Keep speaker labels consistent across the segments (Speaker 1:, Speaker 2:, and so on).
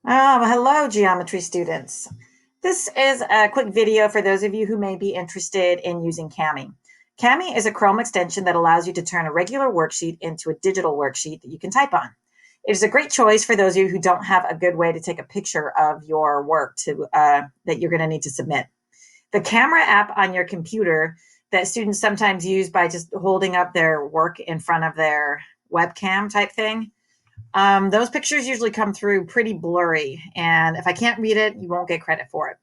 Speaker 1: Hello, geometry students. This is a quick video for those of you who may be interested in using Kami. Kami is a Chrome extension that allows you to turn a regular worksheet into a digital worksheet that you can type on. It is a great choice for those of you who don't have a good way to take a picture of your work that you're going to need to submit. The camera app on your computer that students sometimes use by just holding up their work in front of their webcam type thing, those pictures usually come through pretty blurry, and if I can't read it, you won't get credit for it.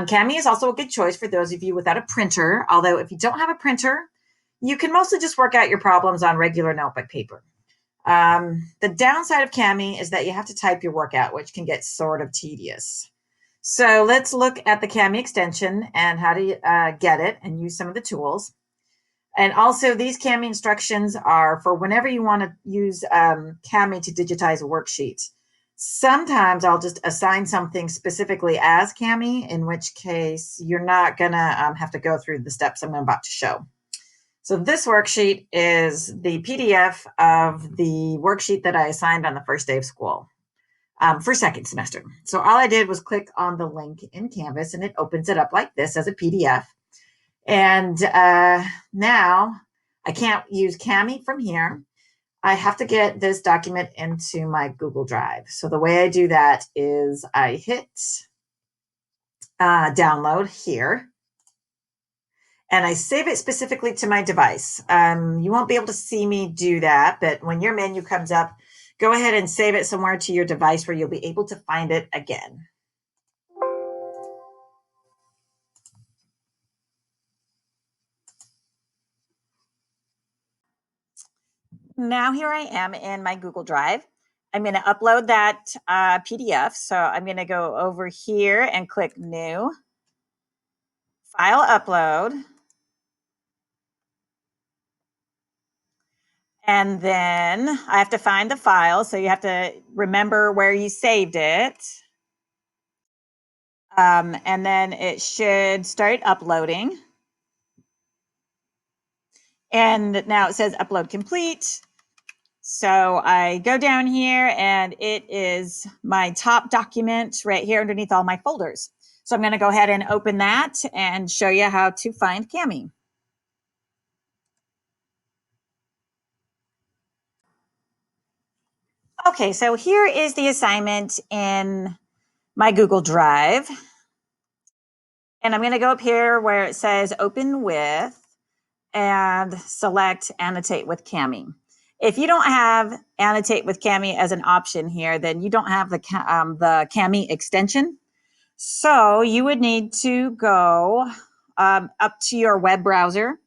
Speaker 1: Kami is also a good choice for those of you without a printer, although if you don't have a printer, you can mostly just work out your problems on regular notebook paper. The downside of Kami is that you have to type your work out, which can get sort of tedious. So let's look at the Kami extension and how to get it and use some of the tools. And also, these Kami instructions are for whenever you want to use Kami to digitize a worksheet. Sometimes I'll just assign something specifically as Kami, in which case you're not going to have to go through the steps I'm about to show. So this worksheet is the PDF of the worksheet that I assigned on the first day of school for second semester. So all I did was click on the link in Canvas, and it opens it up like this as a PDF. And now I can't use Kami from here. I have to get this document into my Google Drive. So the way I do that is I hit download here, and I save it specifically to my device. You won't be able to see me do that, but when your menu comes up, go ahead and save it somewhere to your device where you'll be able to find it again. Now here I am in my Google Drive. I'm going to upload that PDF. So I'm going to go over here and click New, File Upload. And then I have to find the file. So you have to remember where you saved it. And then it should start uploading. And now it says upload complete. So I go down here, and it is my top document right here underneath all my folders. So I'm going to go ahead and open that and show you how to find Kami. Okay, so here is the assignment in my Google Drive. And I'm going to go up here where it says open with and select annotate with Kami. If you don't have annotate with Kami as an option here, then you don't have the Kami extension. So you would need to go up to your web browser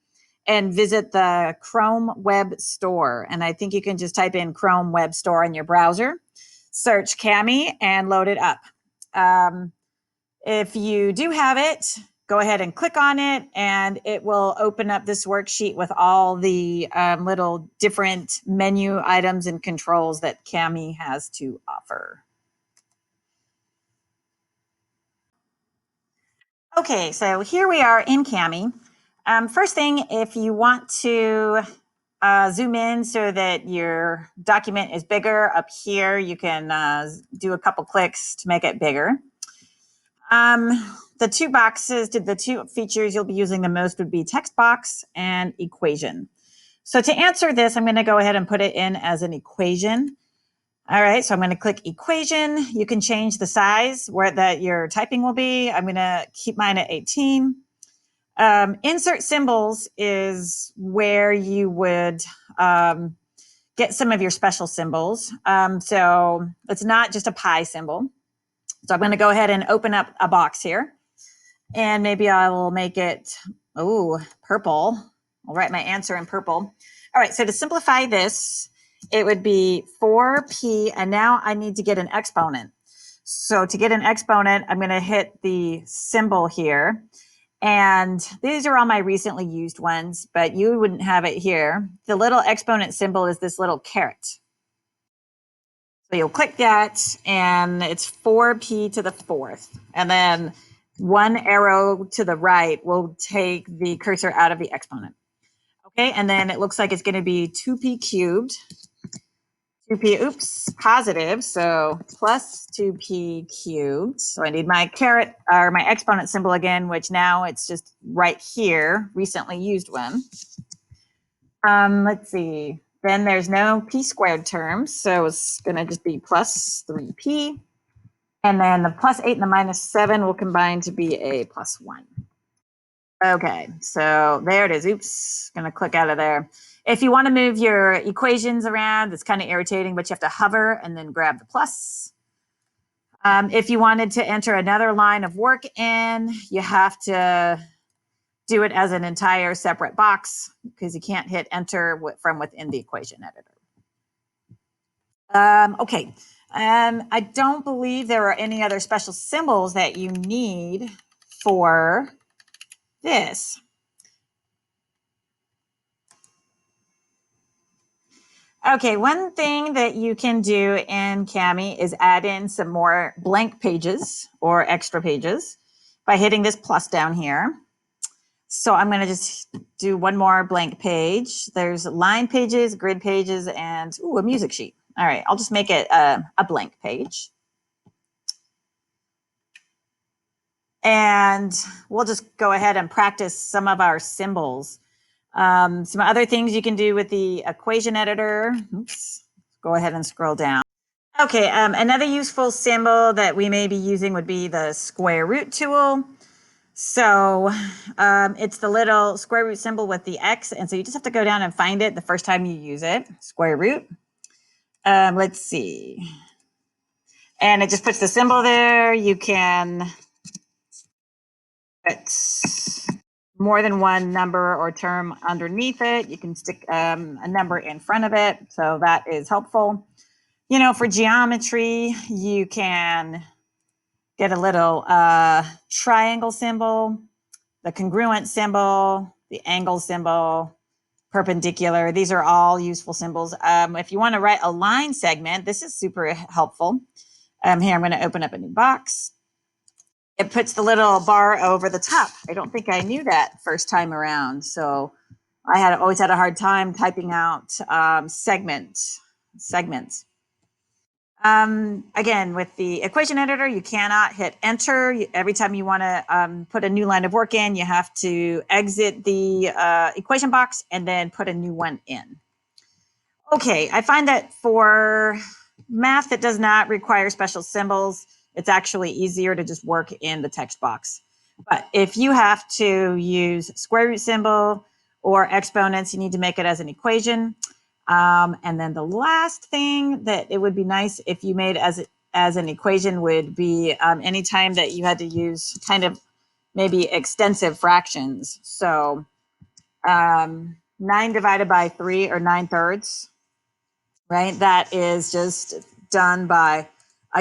Speaker 1: and visit the Chrome Web Store. And I think you can just type in Chrome Web Store in your browser, search Kami, and load it up. If you do have it, go ahead and click on it, and it will open up this worksheet with all the little different menu items and controls that Kami has to offer. Okay, so here we are in Kami. First thing, if you want to zoom in so that your document is bigger, up here you can do a couple clicks to make it bigger. The two features you'll be using the most would be text box and equation. So to answer this, I'm going to go ahead and put it in as an equation. All right, so I'm going to click equation. You can change the size where that your typing will be. I'm going to keep mine at 18. Insert symbols is where you would get some of your special symbols. So it's not just a pi symbol. So I'm going to go ahead and open up a box here, and maybe I will make it, purple. I'll write my answer in purple. All right, so to simplify this, it would be 4p, and now I need to get an exponent. So to get an exponent, I'm going to hit the symbol here. And these are all my recently used ones, but you wouldn't have it here. The little exponent symbol is this little caret. So you'll click that, and it's 4p to the fourth. And then one arrow to the right will take the cursor out of the exponent. Okay, and then it looks like it's going to be 2p cubed. 2p, oops, positive, so plus 2p cubed. So I need my caret or my exponent symbol again, which now it's just right here, recently used one. Let's see. Then there's no p squared terms, so it's going to just be plus 3p. And then the plus 8 and the minus 7 will combine to be a plus 1. Okay, so there it is. Oops, going to click out of there. If you want to move your equations around, it's kind of irritating, but you have to hover and then grab the plus. If you wanted to enter another line of work in, you have to do it as an entire separate box because you can't hit enter from within the equation editor. Okay, I don't believe there are any other special symbols that you need for this. Okay, one thing that you can do in Kami is add in some more blank pages or extra pages by hitting this plus down here. So I'm going to just do one more blank page. There's line pages, grid pages, and a music sheet. All right, I'll just make it a blank page. And we'll just go ahead and practice some of our symbols. Some other things you can do with the equation editor. Oops, go ahead and scroll down. Okay, another useful symbol that we may be using would be the square root tool. So it's the little square root symbol with the X. And so you just have to go down and find it the first time you use it, square root. Let's see. And it just puts the symbol there. You can put more than one number or term underneath it. You can stick a number in front of it. So that is helpful. You know, for geometry, you can get a little triangle symbol, the congruent symbol, the angle symbol, perpendicular. These are all useful symbols. If you want to write a line segment, this is super helpful. Here, I'm going to open up a new box. It puts the little bar over the top. I don't think I knew that first time around. So I always had a hard time typing out segments. Again, with the equation editor, you cannot hit enter. Every time you want to put a new line of work in, you have to exit the equation box and then put a new one in. Okay, I find that for math that does not require special symbols, it's actually easier to just work in the text box. But if you have to use square root symbol or exponents, you need to make it as an equation. And then the last thing that it would be nice if you made as an equation would be anytime that you had to use kind of maybe extensive fractions. So 9 divided by 3 or 9/3, right? That is just done by,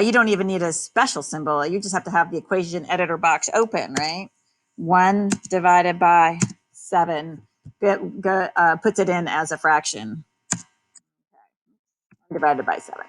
Speaker 1: you don't even need a special symbol. You just have to have the equation editor box open, right? 1 divided by 7 puts it in as a fraction. Divided by 7.